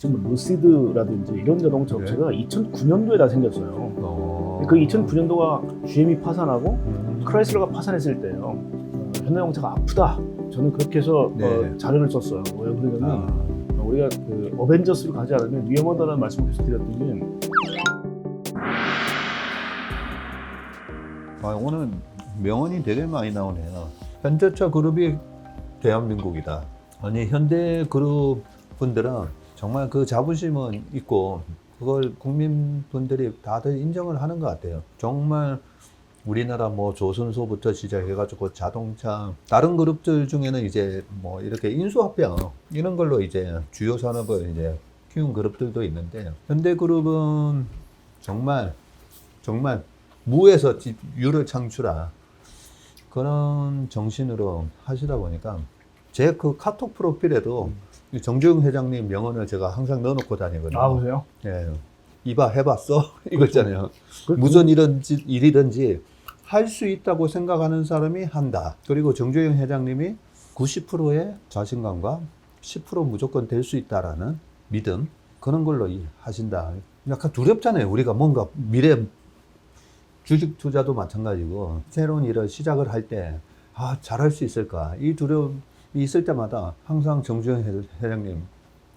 지금 루시드라든지 이런 자동차 업체가 2009년도에 다 생겼어요. 그 2009년도가 GM이 파산하고 크라이슬러가 파산했을 때예요. 현대자동차가 아프다. 저는 그렇게 해서 자료를 썼어요. 왜 그러냐면 우리가 그 어벤져스를 가지 않으면 위험하다는 말씀을 계속 드렸던 게 오늘 명언이 되게 많이 나오네요. 현대차 그룹이 대한민국이다. 아니 현대그룹 분들은 정말 그 자부심은 있고 그걸 국민분들이 다들 인정을 하는 것 같아요. 정말 우리나라 뭐 조선소부터 시작해가지고 자동차 다른 그룹들 중에는 이제 뭐 이렇게 인수합병 이런 걸로 이제 주요 산업을 이제 키운 그룹들도 있는데 현대그룹은 정말 무에서 유를 창출한 그런 정신으로 하시다 보니까 제 그 카톡 프로필에도 정주영 회장님 명언을 제가 항상 넣어놓고 다니거든요. 아, 보세요? 예. 이봐 해봤어? 이거 있잖아요. 무슨 일이든지 할 수 있다고 생각하는 사람이 한다. 그리고 정주영 회장님이 90%의 자신감과 10% 무조건 될 수 있다라는 믿음 그런 걸로 하신다. 약간 두렵잖아요. 우리가 뭔가 미래 주식 투자도 마찬가지고 새로운 일을 시작을 할 때 잘할 수 있을까? 이 두려움이 있을 때마다 항상 정주영 회장님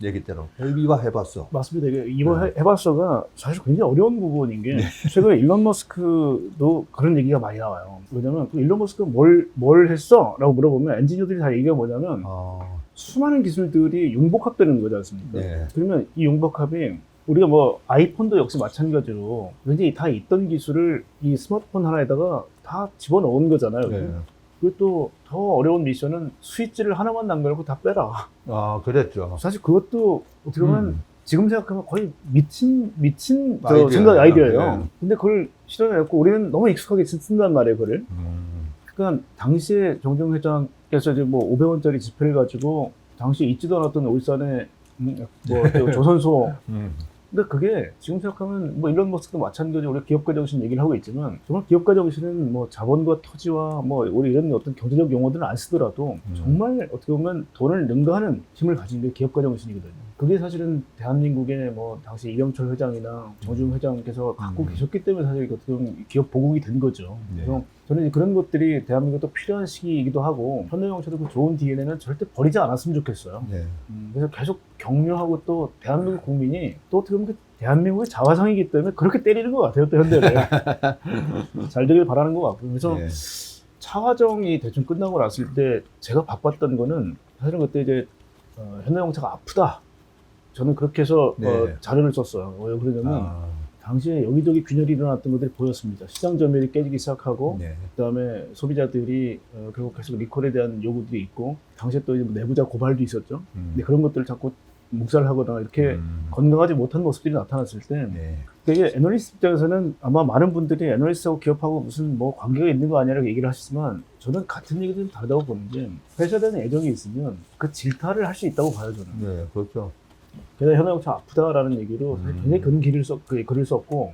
얘기대로 이봐 해봤어. 맞습니다. 이거 해봤어가 사실 굉장히 어려운 부분인 게 최근에 일론 머스크도 그런 얘기가 많이 나와요. 왜냐면 일론 머스크가 뭘 했어? 라고 물어보면 엔지니어들이 다 얘기가 뭐냐면 수많은 기술들이 융복합되는 거지 않습니까? 네. 그러면 이 융복합이 우리가 뭐 아이폰도 역시 마찬가지로 굉장히 다 있던 기술을 이 스마트폰 하나에다가 다 집어넣은 거잖아요. 네. 그리고 또 더 어려운 미션은 스위치를 하나만 남겨놓고 다 빼라. 그랬죠. 사실 그것도 어떻게 보면 지금 생각하면 거의 미친 아이디어예요. 생각 아이디어예요. 네. 근데 그걸 실현해갖고 우리는 너무 익숙하게 쓴단 말이에요, 그걸. 그러니까 당시에 정종 회장께서 이제 뭐 500원짜리 지폐를 가지고 당시 있지도 않았던 울산에 뭐 조선소 근데 그게 지금 생각하면 뭐 일론 머스크도 마찬가지로 우리가 기업가 정신 얘기를 하고 있지만 정말 기업가 정신은 뭐 자본과 토지와 뭐 우리 이런 어떤 경제적 용어들을 안 쓰더라도 정말 어떻게 보면 돈을 능가하는 힘을 가진 게 기업가 정신이거든요. 그게 사실은 대한민국의 뭐 당시 이병철 회장이나 정주영 회장께서 갖고 계셨기 때문에 사실 어떻게 보면 기업 보국이 된 거죠. 그래서 저는 그런 것들이 대한민국에 또 필요한 시기이기도 하고 현대자동차도 그 좋은 DNA는 절대 버리지 않았으면 좋겠어요. 네. 그래서 계속 격려하고 또 대한민국 국민이 또 어떻게 보면 대한민국의 자화상이기 때문에 그렇게 때리는 것 같아요. 또 현대를 잘 되길 바라는 것 같고요. 그래서 차화정이 대충 끝나고 났을 때 제가 바빴던 거는 사실은 그때 이제 현대자동차가 아프다. 저는 그렇게 해서 자료를 썼어요. 왜 그러냐면 당시에 여기저기 균열이 일어났던 것들이 보였습니다. 시장 점유율이 깨지기 시작하고 그다음에 소비자들이 결국 계속 리콜에 대한 요구들이 있고 당시에 또 이제 내부자 고발도 있었죠. 근데 그런 것들을 자꾸 묵살하거나 이렇게 건강하지 못한 모습들이 나타났을 때 되게 애널리스트 입장에서는 아마 많은 분들이 애널리스트하고 기업하고 무슨 뭐 관계가 있는 거 아니냐고 얘기를 하시지만 저는 같은 얘기도 좀 다르다고 보는 게 회사에 대한 애정이 있으면 그 질타를 할 수 있다고 봐요, 저는. 네, 그렇죠. 게다가 현대자동차 아프다라는 얘기로 굉장히 큰 글을 썼고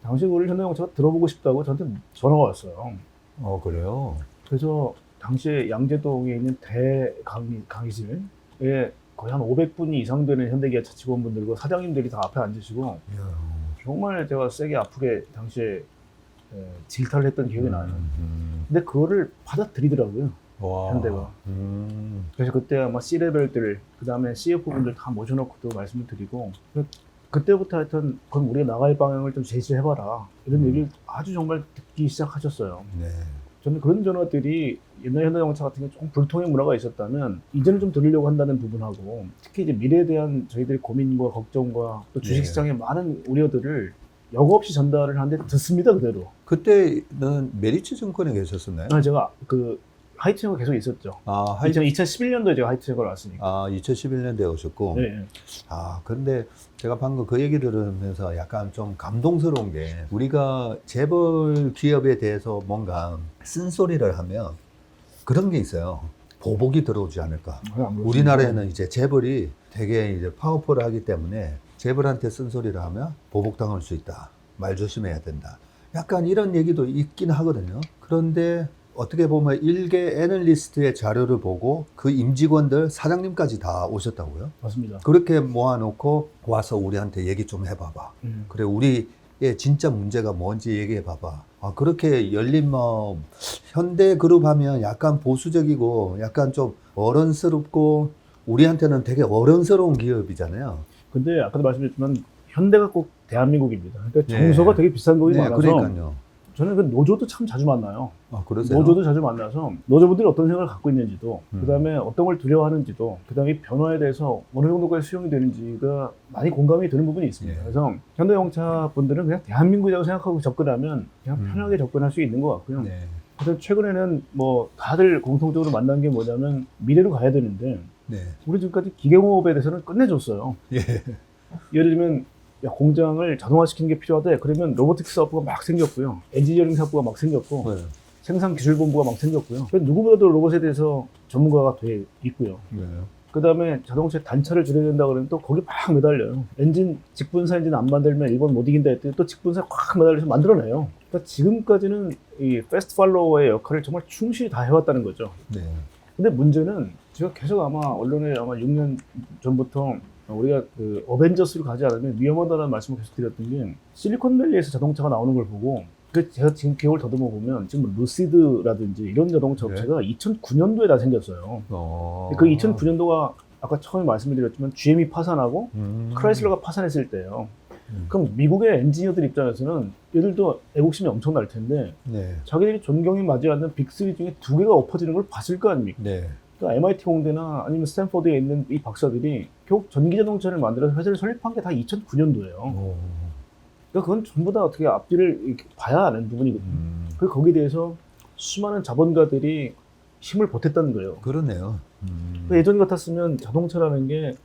당시 우리 현대자동차가 들어보고 싶다고 저한테 전화가 왔어요. 그래요? 그래서 당시에 양재동에 있는 대강의실에 거의 한 500분 이상 되는 현대기아차 직원분들과 사장님들이 다 앞에 앉으시고 정말 제가 세게 아프게 당시에 질타를 했던 기억이 나요. 근데 그거를 받아들이더라고요. 현대가. 그래서 그때 아마 C레벨들, 그 다음에 CF분들 다 모셔놓고도 말씀을 드리고, 그때부터 하여튼, 그럼 우리가 나갈 방향을 좀 제시해봐라. 이런 얘기를 아주 정말 듣기 시작하셨어요. 저는 그런 전화들이 옛날 현대자동차 같은 경우 조금 불통의 문화가 있었다면, 이제는 좀 들으려고 한다는 부분하고, 특히 이제 미래에 대한 저희들의 고민과 걱정과 또 주식시장의 많은 우려들을 여과 없이 전달을 하는데 듣습니다, 그대로. 그때는 메리츠 증권에 계셨었나요? 제가 하이트체가 계속 있었죠. 2011년도에 제가 하이트체가 왔으니까. 2011년도에 오셨고. 네. 그런데 제가 방금 그 얘기 들으면서 약간 좀 감동스러운 게 우리가 재벌 기업에 대해서 뭔가 쓴소리를 하면 그런 게 있어요. 보복이 들어오지 않을까. 우리나라에는 이제 재벌이 되게 이제 파워풀하기 때문에 재벌한테 쓴소리를 하면 보복당할 수 있다. 말 조심해야 된다. 약간 이런 얘기도 있긴 하거든요. 그런데 어떻게 보면 일개 애널리스트의 자료를 보고 그 임직원들 사장님까지 다 오셨다고요? 맞습니다. 그렇게 모아놓고 와서 우리한테 얘기 좀 해봐봐. 그래 우리의 진짜 문제가 뭔지 얘기해봐봐. 아, 그렇게 열린 마음. 현대그룹 하면 약간 보수적이고 약간 좀 어른스럽고 우리한테는 되게 어른스러운 기업이잖아요. 근데 아까도 말씀드렸지만 현대가 꼭 대한민국입니다. 그러니까 네. 정서가 되게 비싼 곡이 네, 많아서 그러니까요. 저는 그 노조도 참 자주 만나요. 아, 그러세요? 노조도 자주 만나서 노조분들이 어떤 생각을 갖고 있는지도 음. 그다음에 어떤 걸 두려워하는지도 그다음에 이 변화에 대해서 어느 정도까지 수용이 되는지가 많이 공감이 되는 부분이 있습니다. 예. 그래서 현대자동차 분들은 그냥 대한민국이라고 생각하고 접근하면 그냥 편하게 접근할 수 있는 것 같고요. 네. 그래서 최근에는 뭐 다들 공통적으로 만난 게 뭐냐면 미래로 가야 되는데 네. 우리 지금까지 기계공업에 대해서는 끝내줬어요. 예. 예를 들면 야, 공장을 자동화시키는 게 필요하대. 그러면 로보틱스 사업부가 막 생겼고요. 엔지니어링 사업부가 막 생겼고 네. 생산기술본부가 막 생겼고요. 누구보다도 로봇에 대해서 전문가가 돼 있고요. 네. 그 다음에 자동차 단차를 줄여야 된다 그러면 또 거기 막 매달려요. 엔진, 직분사 엔진 안 만들면 일본 못 이긴다 했더니 또 직분사 꽉 매달려서 만들어내요. 그러니까 지금까지는 이 패스트 팔로워의 역할을 정말 충실히 다 해왔다는 거죠. 네. 근데 문제는 제가 계속 아마 언론에 아마 6년 전부터 우리가 그 어벤져스로 가지 않으면 위험하다는 말씀을 계속 드렸던 게 실리콘밸리에서 자동차가 나오는 걸 보고 그 제가 지금 기억을 더듬어 보면 지금 루시드라든지 이런 자동차 네. 업체가 2009년도에 다 생겼어요. 그 2009년도가 아까 처음에 말씀드렸지만 GM이 파산하고 크라이슬러가 파산했을 때예요. 그럼 미국의 엔지니어들 입장에서는 얘들도 애국심이 엄청날 텐데 네. 자기들이 존경이 맞지 않는 빅3 중에 2개가 엎어지는 걸 봤을 거 아닙니까? 네. 그러니까 MIT 공대나 아니면 스탠포드에 있는 이 박사들이 결국 전기자동차를 만들어서 회사를 설립한 게 다 2009년도예요. 그러니까 그건 전부 다 어떻게 앞뒤를 이렇게 봐야 하는 부분이거든요. 그리고 거기에 대해서 수많은 자본가들이 힘을 보탰다는 거예요. 그러네요. 그러니까 예전 같았으면 자동차라는 게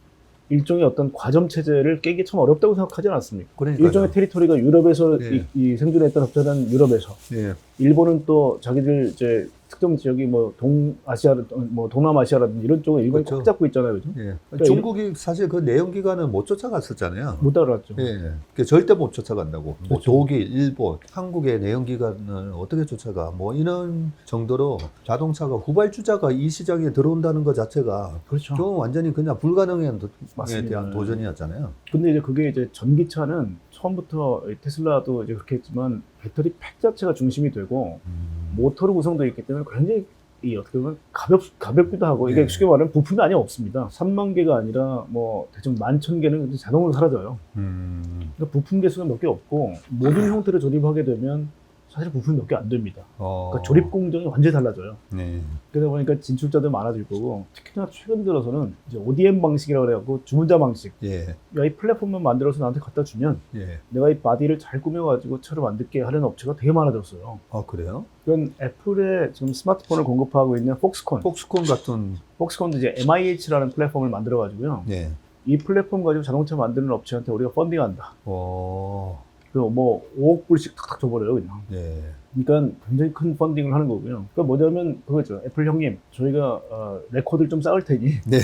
일종의 어떤 과점 체제를 깨기 참 어렵다고 생각하지 않았습니까? 그러니까요. 일종의 테리토리가 유럽에서 네. 이 생존했던 업체는 유럽에서, 네. 일본은 또 자기들 이제 특정 지역이 뭐 동아시아, 뭐 동남아시아라든지 이런 쪽을 일본이 그렇죠. 꽉 잡고 있잖아요, 그죠? 예. 그러니까 중국이 사실 그 내연 기관은 못 쫓아갔었잖아요. 못 따라갔죠. 예. 그 절대 못 쫓아간다고. 뭐 그렇죠. 독일, 일본, 한국의 내연 기관을 어떻게 쫓아가? 뭐 이런 정도로 자동차가 후발주자가 이 시장에 들어온다는 것 자체가 그렇죠. 그건 완전히 그냥 불가능에 맞습니다. 대한 도전이었잖아요. 근데 이제 그게 이제 전기차는 처음부터 테슬라도 이제 그렇게 했지만 배터리 팩 자체가 중심이 되고 모터로 구성되어 있기 때문에 굉장히 이 어떻게 보면 가볍기도 하고 이게 네. 쉽게 말하면 부품이 많이 없습니다. 3만 개가 아니라 뭐 대충 11,000개는 자동으로 사라져요. 그러니까 부품 개수가 몇 개 없고 모든 형태를 조립하게 되면 사실 부품이 몇 개 안 됩니다. 그러니까 조립 공정이 완전히 달라져요. 네. 그러다 보니까 진출자들 많아질 거고 특히나 최근 들어서는 이제 ODM 방식이라고 그래갖고 주문자 방식. 예. 야, 이 플랫폼만 만들어서 나한테 갖다 주면 예. 내가 이 바디를 잘 꾸며가지고 차를 만들게 하는 업체가 되게 많아졌어요. 아, 그래요? 그건 애플의 지금 스마트폰을 공급하고 있는 폭스콘. 폭스콘 같은. 폭스콘도 이제 MIH라는 플랫폼을 만들어가지고요. 예. 이 플랫폼 가지고 자동차 만드는 업체한테 우리가 펀딩한다. 그 뭐 5억 불씩 탁탁 줘버려요 그냥. 예. 그러니까 굉장히 큰 펀딩을 하는 거고요. 그러니까 뭐냐면 그거죠. 애플 형님, 저희가 레코드를 좀 쌓을 테니 네.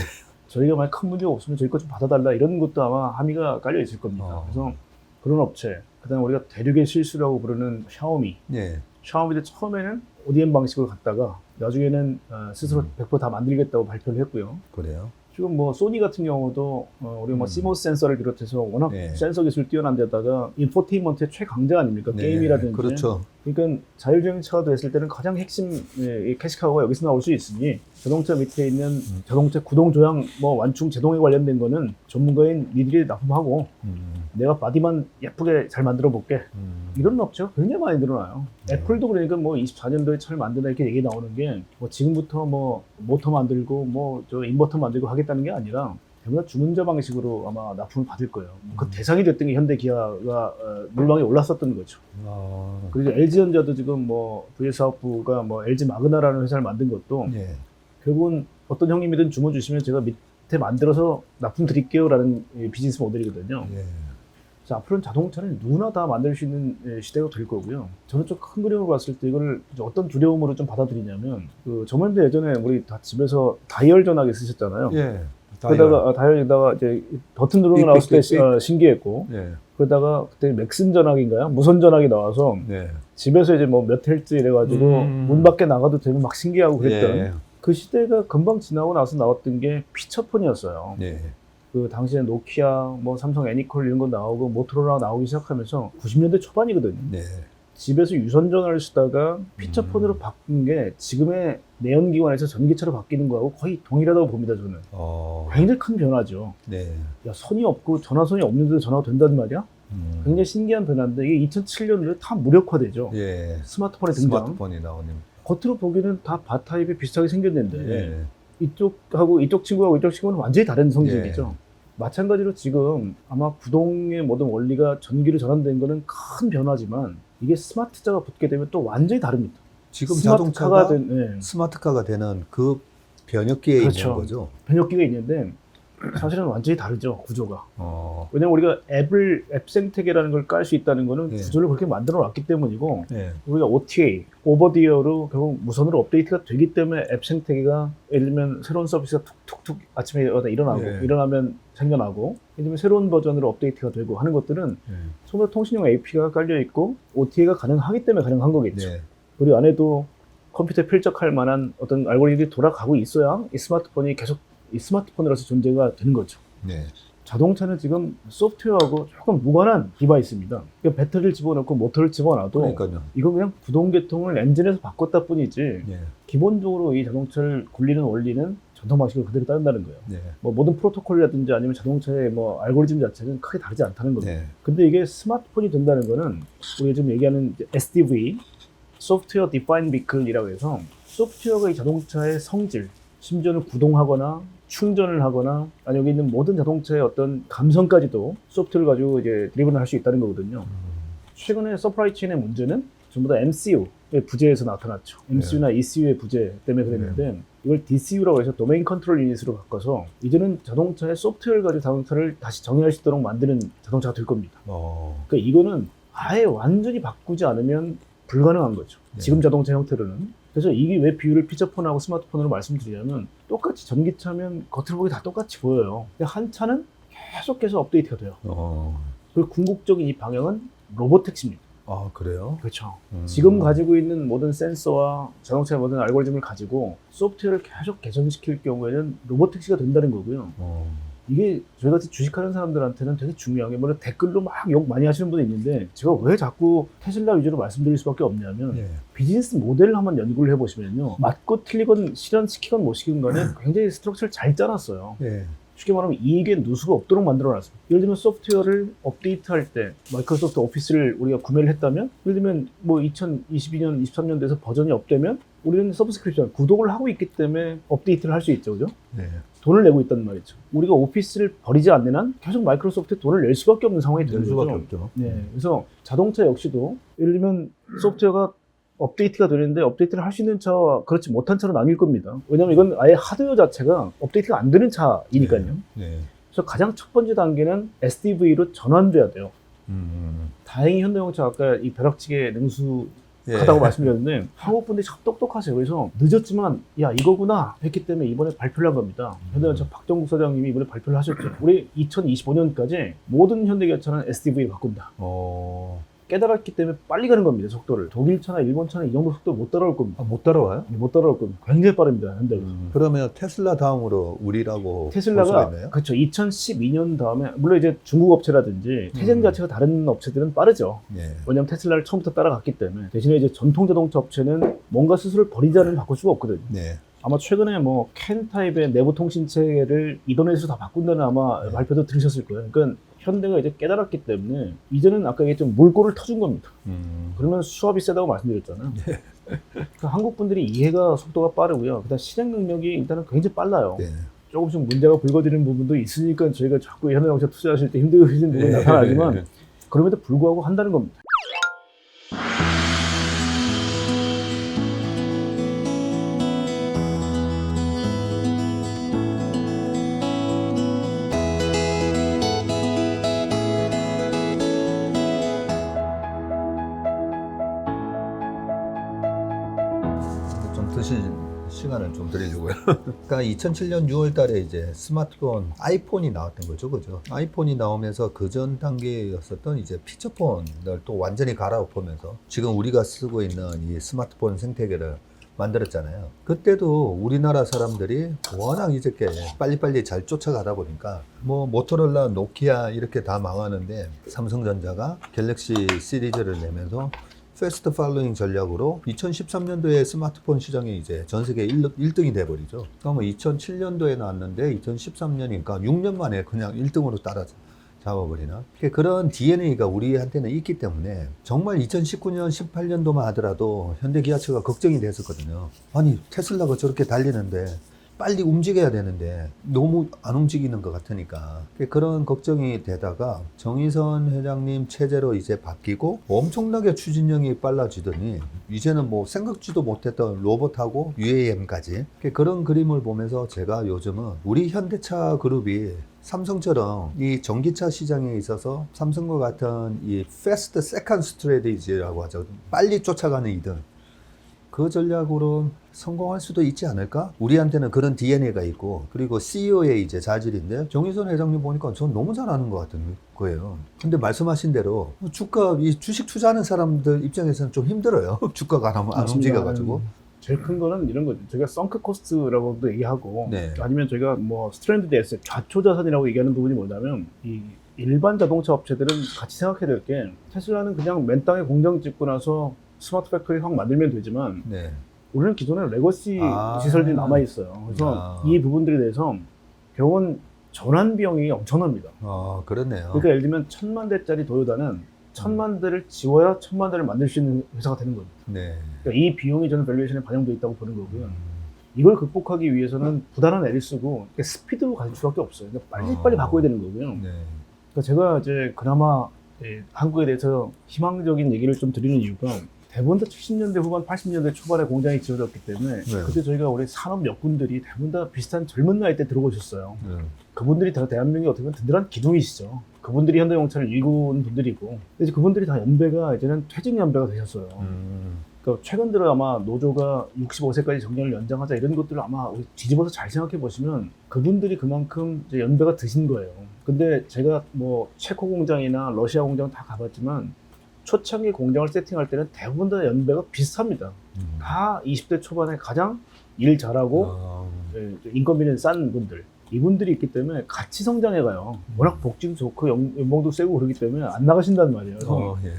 저희가 만약 큰 문제가 없으면 저희 거 좀 받아달라 이런 것도 아마 함의가 깔려 있을 겁니다. 그래서 그런 업체, 그다음에 우리가 대륙의 실수라고 부르는 샤오미. 예. 샤오미도 처음에는 ODM 방식으로 갔다가 나중에는 스스로 100% 다 만들겠다고 발표를 했고요. 그래요? 지금 뭐 소니 같은 경우도 우리가 뭐 CMOS 센서를 비롯해서 워낙 네. 센서 기술 뛰어난 데다가 인포테인먼트의 최강자 아닙니까? 네. 게임이라든지. 그렇죠. 그러니까 자율주행차가 됐을 때는 가장 핵심 이 캐시카우가 여기서 나올 수 있으니 자동차 밑에 있는 자동차 구동 조향 뭐 완충 제동에 관련된 거는 전문가인 니들이 납품하고 내가 바디만 예쁘게 잘 만들어 볼게. 이런 업체가 굉장히 많이 늘어나요. 애플도 그러니까 뭐 24년도에 차를 만든다 이렇게 얘기 나오는 게 뭐 지금부터 뭐 모터 만들고 뭐 저 인버터 만들고 하겠다는 게 아니라 대부분 주문자 방식으로 아마 납품을 받을 거예요. 그 대상이 됐던 게 현대 기아가 물망에 올랐었던 거죠. 그리고 LG전자도 지금 뭐 VS사업부가 뭐 LG 마그나라는 회사를 만든 것도 예. 결국은 어떤 형님이든 주문 주시면 제가 밑에 만들어서 납품 드릴게요라는 비즈니스 모델이거든요. 예. 그래서 앞으로는 자동차는 누구나 다 만들 수 있는 시대가 될 거고요. 저는 좀 큰 그림으로 봤을 때 이걸 어떤 두려움으로 좀 받아들이냐면 그 저번에 예전에 우리 다 집에서 다이얼 전화기 쓰셨잖아요. 예. 그러다가 다이얼에다가 이제 버튼 누르고 나왔을 때 신기했고 예. 그러다가 그때 맥슨 전화기인가요? 무선 전화기 나와서 네. 집에서 이제 뭐 몇 헬즈 이래가지고 문 밖에 나가도 되면 막 신기하고 그랬던 예. 그 시대가 금방 지나고 나서 나왔던 게 피처폰이었어요. 예. 그 당시에 노키아, 뭐 삼성 애니콜 이런 거 나오고 모토로라 나오기 시작하면서 90년대 초반이거든요. 네. 집에서 유선 전화를 쓰다가 피처폰으로 바꾼 게 지금의 내연기관에서 전기차로 바뀌는 거하고 거의 동일하다고 봅니다, 저는. 굉장히 큰 변화죠. 네. 야, 선이 없고 전화선이 없는데도 전화가 된단 말이야? 굉장히 신기한 변화인데 이게 2007년도에 다 무력화되죠. 예. 스마트폰의 등장. 스마트폰이 나오는. 겉으로 보기에는 다 바타입이 비슷하게 생겼는데 예. 이쪽하고 이쪽 친구하고 이쪽 친구는 완전히 다른 성질이죠. 예. 마찬가지로 지금 아마 구동의 모든 원리가 전기로 전환된 거는 큰 변화지만 이게 스마트자가 붙게 되면 또 완전히 다릅니다. 지금 스마트카가 자동차가 스마트카가 되는 그 변혁기에 그렇죠. 있는 거죠. 변혁기가 있는데 사실은 완전히 다르죠, 구조가. 어. 왜냐면 우리가 앱 생태계라는 걸 깔 수 있다는 거는 예. 구조를 그렇게 만들어 놨기 때문이고 예. 우리가 OTA, 오버디어로 결국 무선으로 업데이트가 되기 때문에 앱 생태계가 예를 들면 새로운 서비스가 툭툭툭 아침에 일어나고 예. 일어나면 생겨나고 예를 들면 새로운 버전으로 업데이트가 되고 하는 것들은 예. 전부 다 통신용 API가 깔려 있고 OTA가 가능하기 때문에 가능한 거겠죠. 네. 우리 안에도 컴퓨터에 필적할 만한 어떤 알고리즘이 돌아가고 있어야 이 스마트폰이 계속 이 스마트폰으로서 존재가 되는 거죠. 네. 자동차는 지금 소프트웨어하고 조금 무관한 디바이스입니다. 그러니까 배터리를 집어넣고 모터를 집어놔도 그러니까요. 이건 그냥 구동계통을 엔진에서 바꿨다 뿐이지 예. 기본적으로 이 자동차를 굴리는 원리는 전통 방식을 그대로 따른다는 거예요. 네. 뭐 모든 프로토콜이라든지 아니면 자동차의 뭐 알고리즘 자체는 크게 다르지 않다는 겁니다. 네. 근데 이게 스마트폰이 된다는 거는 우리가 지금 얘기하는 이제 SDV, 소프트웨어 디파인 비클이라고 해서 소프트웨어가 이 자동차의 성질, 심지어는 구동하거나 충전을 하거나 아니 여기 있는 모든 자동차의 어떤 감성까지도 소프트웨어를 가지고 이제 드리븐을 할 수 있다는 거거든요. 최근에 서프라이 체인의 문제는 전부 다 MCU의 부재에서 나타났죠. MCU나 ECU의 부재 때문에 그랬는데 이걸 DCU라고 해서 도메인 컨트롤 유닛으로 바꿔서 이제는 자동차의 소프트웨어를 가지고 자동차를 다시 정의할 수 있도록 만드는 자동차가 될 겁니다. 그러니까 이거는 아예 완전히 바꾸지 않으면 불가능한 거죠. 네. 지금 자동차 형태로는. 그래서 이게 왜 비율을 피처폰하고 스마트폰으로 말씀드리냐면 똑같이 전기차면 겉으로 보기 다 똑같이 보여요. 근데 한 차는 계속해서 업데이트가 돼요. 그리고 궁극적인 이 방향은 로보택시입니다. 아, 그래요? 그렇죠. 지금 가지고 있는 모든 센서와 자동차의 모든 알고리즘을 가지고 소프트웨어를 계속 개선시킬 경우에는 로보택시가 된다는 거고요. 이게 저희 같이 주식하는 사람들한테는 되게 중요한 게 물론 댓글로 막 욕 많이 하시는 분이 있는데 제가 왜 자꾸 테슬라 위주로 말씀드릴 수밖에 없냐면 예. 비즈니스 모델을 한번 연구를 해보시면요. 맞고 틀리건 실현시키건 못 시킨 간에 굉장히 스트럭처를 잘 짜놨어요. 예. 쉽게 말하면 이익에 누수가 없도록 만들어놨습니다. 예를 들면 소프트웨어를 업데이트할 때 마이크로소프트 오피스를 우리가 구매를 했다면 예를 들면 뭐 2022년, 23년 돼서 버전이 업되면 우리는 서브스크립션, 구독을 하고 있기 때문에 업데이트를 할 수 있죠. 그죠? 네. 돈을 내고 있단 말이죠. 우리가 오피스를 버리지 않는 한 계속 마이크로소프트에 돈을 낼 수밖에 없는 상황이 되는 낼 수밖에 거죠. 없죠. 네. 그래서 자동차 역시도 예를 들면 소프트웨어가 업데이트가 되는데 업데이트를 할 수 있는 차와 그렇지 못한 차로 나뉠 겁니다. 왜냐하면 이건 아예 하드웨어 자체가 업데이트가 안 되는 차이니까요. 네. 그래서 가장 첫 번째 단계는 SDV로 전환돼야 돼요. 다행히 현대자동차 아까 이 벼락치기 능수하다고 말씀드렸는데 한국 분들이 참 똑똑하세요. 그래서 늦었지만 야 이거구나 했기 때문에 이번에 발표를 한 겁니다. 현대자동차 박정국 사장님이 이번에 발표를 하셨죠. 우리 2025년까지 모든 현대기아차는 SDV로 바꾼다. 깨달았기 때문에 빨리 가는 겁니다. 속도를. 독일차나 일본차는 이 정도 속도 못 따라올 겁니다. 아, 못 따라와요? 못 따라올 겁니다. 굉장히 빠릅니다. 현대가. 그러면 테슬라 다음으로 우리라고 볼 수가 테슬라가 있나요? 그렇죠. 2012년 다음에 물론 이제 중국 업체라든지 태생 자체가 다른 업체들은 빠르죠. 예. 왜냐하면 테슬라를 처음부터 따라갔기 때문에 대신에 이제 전통 자동차 업체는 뭔가 스스로 버리자는 바꿀 수가 없거든요. 네. 아마 최근에 뭐 캔 타입의 내부 통신 체계를 이더넷으로 다 바꾼다는 아마 발표도 들으셨을 거예요. 그러니까 현대가 이제 깨달았기 때문에 이제는 아까 얘기했지만 물꼬를 터준 겁니다. 그러면 수압이 세다고 말씀드렸잖아요. 그러니까 한국 분들이 이해가 속도가 빠르고요. 그다음 실행 능력이 일단은 굉장히 빨라요. 네. 조금씩 문제가 불거지는 부분도 있으니까 저희가 자꾸 현대자동차 투자하실 때 힘드신 부분이 나타나지만 그럼에도 불구하고 한다는 겁니다. 좀 드실 시간 시간을 좀 드리려고요. 그러니까 2007년 6월 달에 이제 스마트폰, 아이폰이 나왔던 거죠. 그죠? 아이폰이 나오면서 그 전 단계였었던 이제 피처폰을 또 완전히 갈아엎으면서 지금 우리가 쓰고 있는 이 스마트폰 생태계를 만들었잖아요. 그때도 우리나라 사람들이 워낙 이렇게 빨리빨리 잘 쫓아가다 보니까 뭐 모토로라, 노키아 이렇게 다 망하는데 삼성전자가 갤럭시 시리즈를 내면서 패스트 팔로잉 전략으로 2013년도에 스마트폰 시장이 이제 전 세계 1등이 돼버리죠. 그러면 2007년도에 나왔는데 2013년이니까 6년 만에 그냥 1등으로 따라잡아버리나? 그런 DNA가 우리한테는 있기 때문에 정말 2019년, 18년도만 하더라도 현대기아차가 걱정이 됐었거든요. 아니 테슬라가 저렇게 달리는데 빨리 움직여야 되는데 너무 안 움직이는 것 같으니까 그런 걱정이 되다가 정의선 회장님 체제로 이제 바뀌고 엄청나게 추진력이 빨라지더니 이제는 뭐 생각지도 못했던 로봇하고 UAM까지 그런 그림을 보면서 제가 요즘은 우리 현대차 그룹이 삼성처럼 이 전기차 시장에 있어서 삼성과 같은 이 패스트 세컨드 스트래티지라고 하죠. 빨리 쫓아가는 이들. 그 전략으로 성공할 수도 있지 않을까? 우리한테는 그런 DNA가 있고, 그리고 CEO의 이제 자질인데, 정의선 회장님 보니까 전 너무 잘하는 것 같은 거예요. 근데 말씀하신 대로, 주가, 이 주식 투자하는 사람들 입장에서는 좀 힘들어요. 주가가 안 움직여가지고. 제일 큰 거는 이런 거죠. 저희가 썬크 코스트라고도 얘기하고, 네. 아니면 저희가 뭐 스트랜드드 에셋, 좌초 자산이라고 얘기하는 부분이 뭐냐면, 이 일반 자동차 업체들은 같이 생각해야 될 게, 테슬라는 그냥 맨 땅에 공장 짓고 나서 스마트 팩토리 확 만들면 되지만, 네. 우리는 기존에 레거시 시설들이 남아있어요. 그래서 이 부분들에 대해서 병원 전환 비용이 엄청납니다. 그렇네요. 그러니까 예를 들면 1000만 대짜리 도요다는 1000만 대를 지워야 1000만 대를 만들 수 있는 회사가 되는 겁니다. 네. 그러니까 이 비용이 저는 밸류에이션에 반영되어 있다고 보는 거고요. 이걸 극복하기 위해서는 부단한 애를 쓰고 스피드로 갈 수밖에 없어요. 그러니까 빨리빨리 바꿔야 되는 거고요. 네. 그러니까 제가 이제 그나마 한국에 대해서 희망적인 얘기를 좀 드리는 이유가 대부분 다 70년대 후반, 80년대 초반에 공장이 지어졌기 때문에 네. 그때 저희가 우리 산업 역군들이 대부분 다 비슷한 젊은 나이 때 들어오셨어요. 네. 그분들이 다 대한민국의 어떻게 보면 든든한 기둥이시죠. 그분들이 현대용차를 일구는 분들이고, 이제 그분들이 다 연배가 이제는 퇴직 연배가 되셨어요. 그러니까 최근 들어 아마 노조가 65세까지 정년을 연장하자 이런 것들을 아마 우리 뒤집어서 잘 생각해 보시면 그분들이 그만큼 이제 연배가 드신 거예요. 근데 제가 뭐 체코 공장이나 러시아 공장 다 가봤지만 초창기 공장을 세팅할 때는 대부분 다 연배가 비슷합니다. 다 20대 초반에 가장 일 잘하고 인건비는 싼 분들. 이분들이 있기 때문에 같이 성장해가요. 워낙 복지도 좋고 연봉도 세고 그러기 때문에 안 나가신단 말이에요. 그래서 예.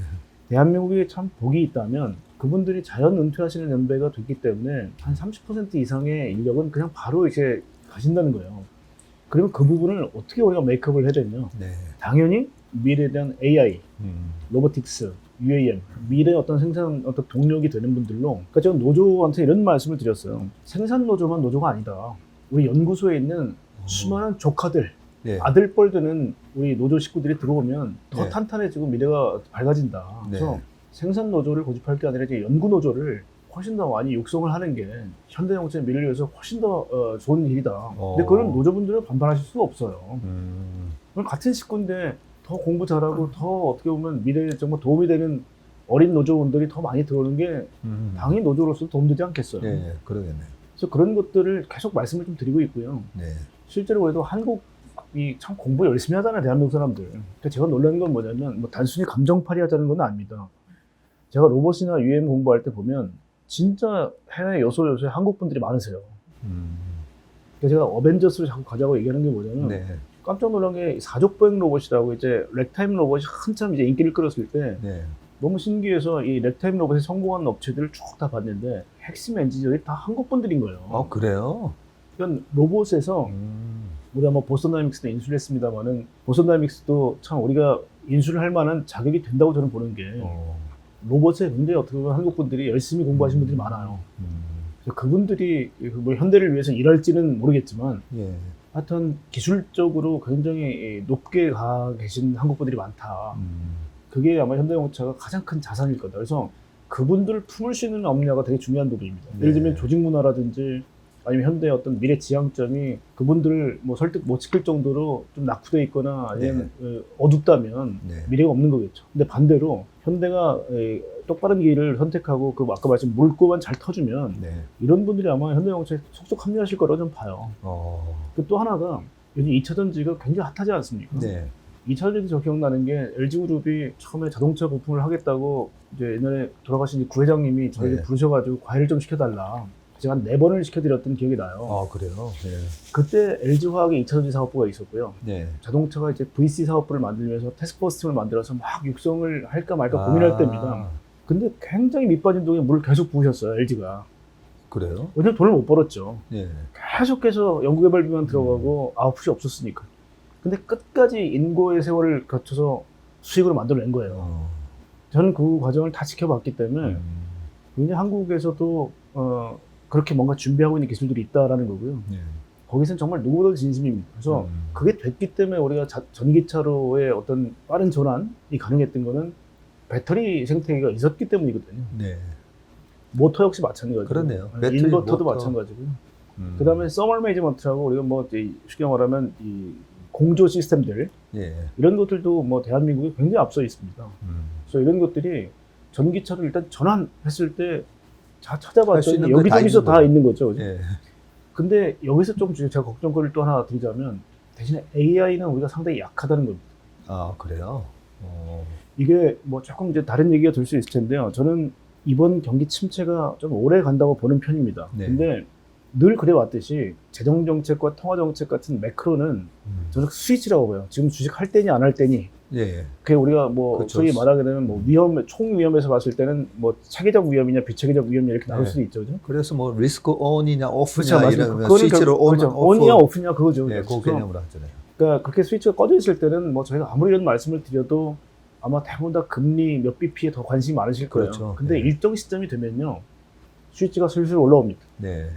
대한민국에 참 복이 있다면 그분들이 자연 은퇴하시는 연배가 됐기 때문에 한 30% 이상의 인력은 그냥 바로 이제 가신다는 거예요. 그러면 그 부분을 어떻게 우리가 메이크업을 해야 되냐? 네. 당연히 미래에 대한 AI, 로보틱스, UAM, 미래의 어떤 생산, 어떤 동력이 되는 분들로, 그러니까 제가 노조한테 이런 말씀을 드렸어요. 생산 노조만 노조가 아니다. 우리 연구소에 있는 수많은 조카들, 네. 아들뻘되는 우리 노조 식구들이 들어오면 더 네. 탄탄해지고 미래가 밝아진다. 그래서 네. 생산 노조를 고집할 게 아니라 이제 연구 노조를 훨씬 더 많이 육성을 하는 게 현대용차의 미래를 위해서 훨씬 더 좋은 일이다. 근데 그런 노조분들은 반발하실 수가 없어요. 그럼 같은 식구인데 더 공부 잘하고 더 어떻게 보면 미래에 정말 도움이 되는 어린 노조원들이 더 많이 들어오는 게 당연히 노조로서 도움되지 않겠어요. 네, 그러겠네요. 그래서 그런 것들을 계속 말씀을 좀 드리고 있고요. 네. 실제로 그래도 한국이 참 공부 열심히 하잖아요, 대한민국 사람들. 그러니까 제가 놀라는 건 뭐냐면 뭐 단순히 감정팔이 하자는 건 아닙니다. 제가 로봇이나 UAM 공부할 때 보면 진짜 해외 요소요소에 한국 분들이 많으세요. 그래서 제가 어벤져스를 자꾸 가자고 얘기하는 게 뭐냐면 네. 깜짝 놀란 게 사족보행 로봇이라고 이제 렉타임 로봇이 한참 이제 인기를 끌었을 때 네. 너무 신기해서 이 렉타임 로봇에 성공한 업체들을 쭉 다 봤는데 핵심 엔지니어들이 다 한국 분들인 거예요. 그래요? 그러니까 로봇에서 우리가 뭐 보스턴 다이내믹스도 인수를 했습니다만은 보스턴 다이내믹스도 참 우리가 인수를 할 만한 자격이 된다고 저는 보는 게 로봇에 굉장히 어떻게 보면 한국 분들이 열심히 공부하신 분들이 많아요. 그래서 그분들이 뭐 현대를 위해서 일할지는 모르겠지만 예. 하여튼 기술적으로 굉장히 높게 가 계신 한국 분들이 많다. 그게 아마 현대용차가 가장 큰 자산일 거다. 그래서 그분들을 품을 수 있는 업무가 되게 중요한 부분입니다. 네. 예를 들면 조직 문화라든지 아니면 현대의 어떤 미래 지향점이 그분들을 뭐 설득 못 시킬 정도로 좀 낙후돼 있거나 아니면 어둡다면 네. 미래가 없는 거겠죠. 근데 반대로 현대가 똑바른 길을 선택하고 그 아까 말씀 물꼬만 잘 터주면 네. 이런 분들이 아마 현대자동차에 속속 합류하실 거라고 좀 봐요. 그 또 하나가 요즘 2차 전지가 굉장히 핫하지 않습니까? 네. 2차 전지 저 기억나는 게 LG그룹이 처음에 자동차 부품을 하겠다고 이제 옛날에 돌아가신 구회장님이 저희를 네. 부르셔가지고 과외를 좀 시켜달라. 제가 한 4번을 시켜드렸던 기억이 나요. 아, 그래요? 네. 그때 LG화학의 2차 전지 사업부가 있었고요. 네. 자동차가 이제 VC 사업부를 만들면서 태스크포스 팀을 만들어서 막 육성을 할까 말까 고민할 때입니다. 근데 굉장히 밑빠진 동에 물을 계속 부으셨어요, LG가. 그래요? 왜냐면 돈을 못 벌었죠. 네. 계속해서 연구개발비만 들어가고 아웃풋이 없었으니까. 근데 끝까지 인고의 세월을 거쳐서 수익으로 만들어낸 거예요. 저는 그 과정을 다 지켜봤기 때문에 굉장히 한국에서도 그렇게 뭔가 준비하고 있는 기술들이 있다라는 거고요. 네. 거기서는 정말 누구보다 진심입니다. 그래서 그게 됐기 때문에 우리가 전기차로의 어떤 빠른 전환이 가능했던 거는 배터리 생태계가 있었기 때문이거든요. 네. 모터 역시 마찬가지고. 그렇네요. 인버터도 모터. 마찬가지고요. 그 다음에 서멀 매니지먼트라고 우리가 뭐 쉽게 말하면 이 공조 시스템들 예. 이런 것들도 뭐 대한민국이 굉장히 앞서 있습니다. 그래서 이런 것들이 전기차를 일단 전환했을 때 찾아봤더니 여기저기서 다 있는 거죠. 그죠? 예. 근데 여기서 좀 제가 걱정거리를 또 하나 드리자면 대신에 AI는 우리가 상당히 약하다는 겁니다. 아, 그래요? 이게 뭐 조금 이제 다른 얘기가 될 수 있을 텐데요. 저는 이번 경기 침체가 좀 오래 간다고 보는 편입니다. 네. 근데 늘 그래왔듯이 재정정책과 통화정책 같은 매크로는 저는 스위치라고 봐요. 지금 주식 할 때니 안 할 때니. 예. 그게 우리가 뭐 그렇죠. 소위 말하게 되면 뭐 총 위험에서 봤을 때는 뭐 차기적 위험이냐 비차기적 위험이냐 이렇게 나눌 네. 수도 있죠. 그죠? 그래서 뭐 리스크 온이냐 그렇죠, 오프냐 맞습니다. 이러면 그거는 스위치로 온, 그렇죠. 오프. 온이냐 오프냐 그거죠. 예, 그죠? 그 개념으로 하잖아요. 그러니까 그렇게 스위치가 꺼져 있을 때는 뭐 저희가 아무리 이런 말씀을 드려도 아마 대부분 다 금리 몇 bp에 더 관심이 많으실 거예요. 그렇죠. 근데 네. 일정 시점이 되면요. 스위치가 슬슬 올라옵니다. 네.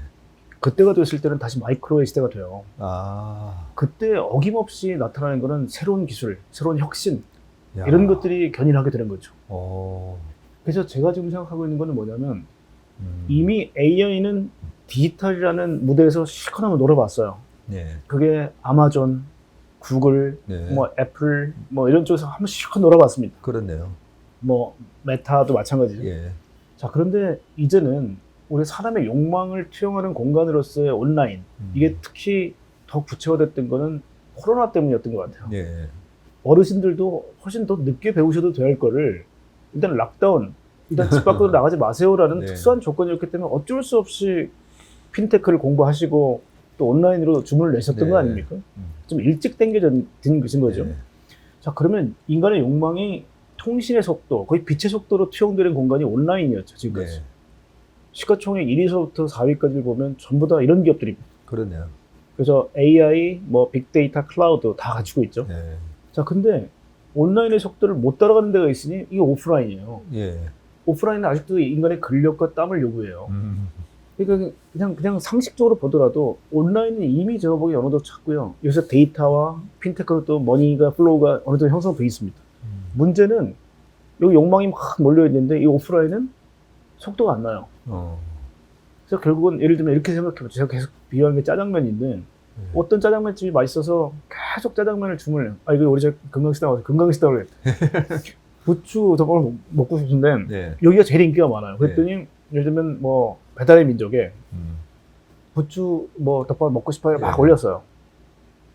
그때가 됐을 때는 다시 마이크로의 시대가 돼요. 아. 그때 어김없이 나타나는 거는 새로운 기술, 새로운 혁신 야. 이런 것들이 견인하게 되는 거죠. 그래서 제가 지금 생각하고 있는 거는 뭐냐면 이미 AI는 디지털이라는 무대에서 실컷 한번 놀아봤어요. 네. 그게 아마존, 구글, 네. 뭐 애플 뭐 이런 쪽에서 한번 실컷 놀아봤습니다. 그렇네요. 뭐 메타도 마찬가지죠. 예. 자, 그런데 이제는 우리 사람의 욕망을 투영하는 공간으로서의 온라인 이게 특히 더 구체화됐던 거는 코로나 때문이었던 것 같아요. 예. 어르신들도 훨씬 더 늦게 배우셔도 될 거를 일단 락다운, 일단 집 밖으로 나가지 마세요라는 네. 특수한 조건이었기 때문에 어쩔 수 없이 핀테크를 공부하시고 또 온라인으로 주문을 내셨던 네. 거 아닙니까? 좀 일찍 당겨진 것인 거죠. 네. 자, 그러면 인간의 욕망이 통신의 속도, 거의 빛의 속도로 투영되는 공간이 온라인이었죠, 지금까지. 네. 시가총액 1위서부터 4위까지를 보면 전부 다 이런 기업들입니다. 그렇네요. 그래서 AI, 뭐 빅데이터, 클라우드 다 가지고 있죠. 네. 자, 근데 온라인의 속도를 못 따라가는 데가 있으니 이게 오프라인이에요. 예. 오프라인은 아직도 인간의 근력과 땀을 요구해요. 그러니까 그냥 상식적으로 보더라도 온라인은 이미 제가 보기에 어느 정도 찼고요. 여기서 데이터와 핀테크로 또 머니가 플로우가 어느 정도 형성되어 있습니다. 문제는 여기 욕망이 막 몰려있는데 이 오프라인은 속도가 안 나요. 그래서 결국은 예를 들면 이렇게 생각해보죠. 제가 계속 비유하는 게 짜장면인데 어떤 짜장면집이 맛있어서 계속 짜장면을 주문해요. 아, 이거 우리 저 건강식당 와서 건강식당을 했대. 부추 덮밥을 먹고 싶은데 네. 여기가 제일 인기가 많아요. 그랬더니 예를 들면 뭐 배달의 민족에 부추 뭐 덮밥 먹고 싶어요 막 네. 올렸어요.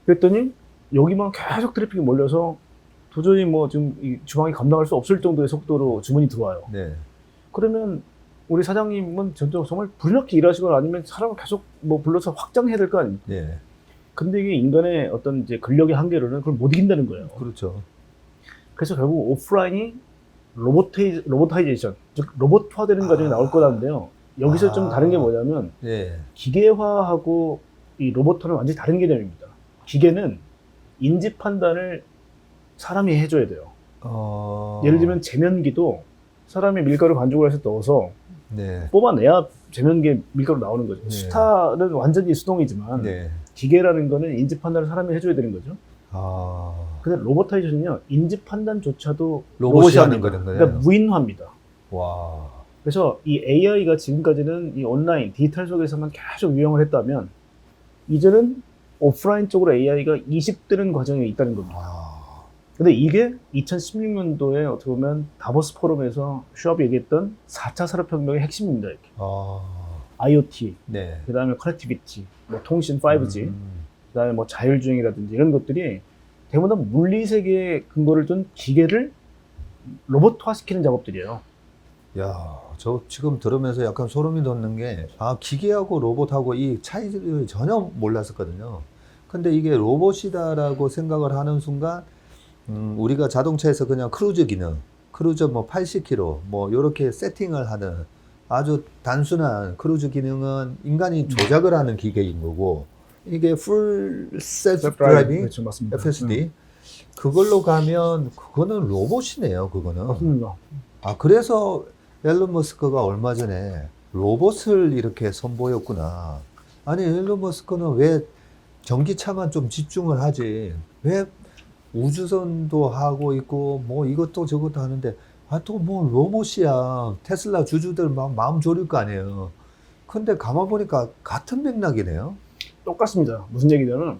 그랬더니 여기만 계속 트래픽이 몰려서 도저히 뭐 지금 이 주방이 감당할 수 없을 정도의 속도로 주문이 들어와요. 네. 그러면 우리 사장님은 정말 불이 나게 일하시거나 아니면 사람을 계속 뭐 불러서 확장해야 될 거 아닙니까? 네. 근데 이게 인간의 어떤 이제 근력의 한계로는 그걸 못 이긴다는 거예요. 그렇죠. 그래서 결국 오프라인이 로보타이제이션, 즉 로봇화되는 과정이 나올 거라는데요. 여기서 좀 다른 게 뭐냐면 예. 기계화하고 이 로봇화는 완전히 다른 개념입니다. 기계는 인지 판단을 사람이 해줘야 돼요. 예를 들면 제면기도 사람이 밀가루 반죽을 해서 넣어서 네. 뽑아내야 제면기에 밀가루 나오는 거죠. 네. 수타는 완전히 수동이지만 네. 기계라는 거는 인지 판단을 사람이 해줘야 되는 거죠. 아. 근데 로보타이제이션은요, 인지 판단조차도 로봇이 하는 합니다. 거잖아요. 그러니까 무인화입니다. 와. 그래서 이 AI가 지금까지는 이 온라인 디지털 속에서만 계속 유형을 했다면 이제는 오프라인 쪽으로 AI가 이식되는 과정에 있다는 겁니다. 아, 근데 이게 2016년도에 어떻게 보면 다보스 포럼에서 슈왑이 얘기했던 4차 산업혁명의 핵심입니다. 이렇게. 아, IoT, 네. 그 다음에 커넥티비티, 뭐 통신 5G, 음, 그 다음에 뭐 자율주행이라든지 이런 것들이 대부분 다 물리세계에 근거를 둔 기계를 로봇화시키는 작업들이에요. 야, 저 지금 들으면서 약간 소름이 돋는 게, 아, 기계하고 로봇하고 이 차이를 전혀 몰랐었거든요. 근데 이게 로봇이다라고 생각을 하는 순간, 우리가 자동차에서 그냥 크루즈 기능, 크루즈 뭐 80km, 뭐, 요렇게 세팅을 하는 아주 단순한 크루즈 기능은 인간이 조작을 하는 기계인 거고, 이게 풀 셀프 드라이빙, 그렇죠, 맞습니다. FSD, 그걸로 가면, 그거는 로봇이네요, 그거는. 맞습니다. 아, 그래서 앨런 머스크가 얼마 전에 로봇을 이렇게 선보였구나. 아니, 앨런 머스크는 왜 전기차만 좀 집중을 하지? 왜 우주선도 하고 있고, 뭐 이것도 저것도 하는데, 아, 또 뭐 로봇이야. 테슬라 주주들 막 마음 졸일 거 아니에요. 근데 가만 보니까 같은 맥락이네요. 똑같습니다. 무슨 얘기냐면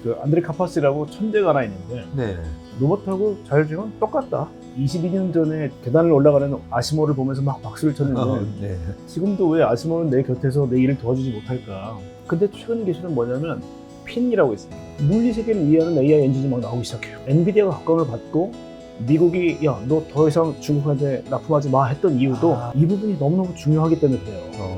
그 안드레 카파스라고 천재가 하나 있는데 네. 로봇하고 자율주행은 똑같다. 22년 전에 계단을 올라가는 아시모를 보면서 막 박수를 쳤는데 네. 지금도 왜 아시모는 내 곁에서 내 일을 도와주지 못할까? 근데 최근 기술은 뭐냐면 핀이라고 있습니다. 물리세계를 이해하는 AI 엔진이 막 나오기 시작해요. 엔비디아가 각광을 받고 미국이 야, 너 더 이상 중국한테 납품하지 마 했던 이유도 이 부분이 너무너무 중요하기 때문에 그래요.